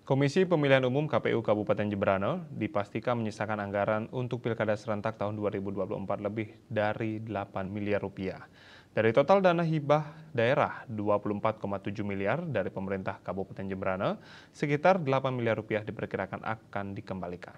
Komisi Pemilihan Umum KPU Kabupaten Jemberana dipastikan menyisakan anggaran untuk Pilkada serentak tahun 2024 lebih dari 8 miliar rupiah. Dari total dana hibah daerah 24,7 miliar dari pemerintah Kabupaten Jemberana, sekitar 8 miliar rupiah diperkirakan akan dikembalikan.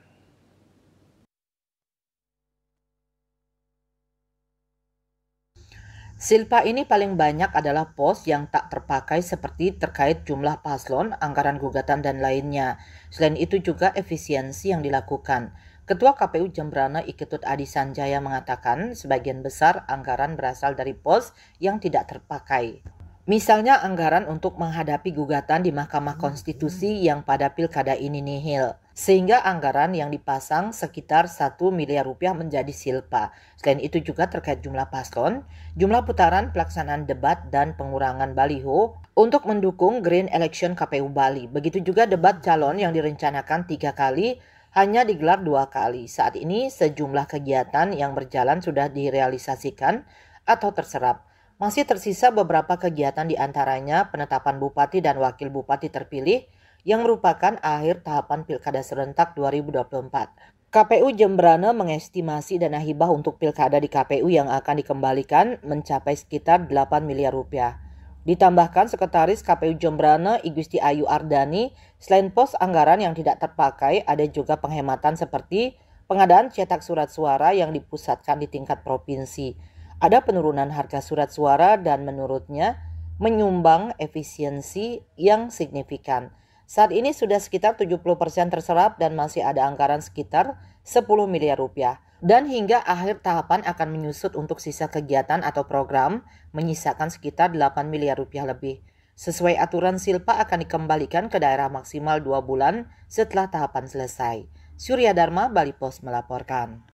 Silpa ini paling banyak adalah pos yang tak terpakai seperti terkait jumlah paslon, anggaran gugatan, dan lainnya. Selain itu juga efisiensi yang dilakukan. Ketua KPU Jemberana Iketut Adi Sanjaya mengatakan sebagian besar anggaran berasal dari pos yang tidak terpakai. Misalnya anggaran untuk menghadapi gugatan di Mahkamah Konstitusi yang pada pilkada ini nihil. Sehingga anggaran yang dipasang sekitar 1 miliar rupiah menjadi silpa. Selain itu juga terkait jumlah paslon, jumlah putaran pelaksanaan debat dan pengurangan baliho untuk mendukung Green Election KPU Bali. Begitu juga debat calon yang direncanakan 3 kali hanya digelar 2 kali. Saat ini sejumlah kegiatan yang berjalan sudah direalisasikan atau terserap. Masih tersisa beberapa kegiatan diantaranya penetapan bupati dan wakil bupati terpilih yang merupakan akhir tahapan Pilkada Serentak 2024. KPU Jemberana mengestimasi dana hibah untuk pilkada di KPU yang akan dikembalikan mencapai sekitar 8 miliar rupiah. Ditambahkan Sekretaris KPU Jemberana Igusti Ayu Ardani, selain pos anggaran yang tidak terpakai, ada juga penghematan seperti pengadaan cetak surat suara yang dipusatkan di tingkat provinsi. Ada penurunan harga surat suara dan menurutnya menyumbang efisiensi yang signifikan. Saat ini sudah sekitar 70% terserap dan masih ada anggaran sekitar 10 miliar rupiah. Dan hingga akhir tahapan akan menyusut untuk sisa kegiatan atau program menyisakan sekitar 8 miliar rupiah lebih. Sesuai aturan silpa akan dikembalikan ke daerah maksimal 2 bulan setelah tahapan selesai. Surya Dharma, Bali Pos melaporkan.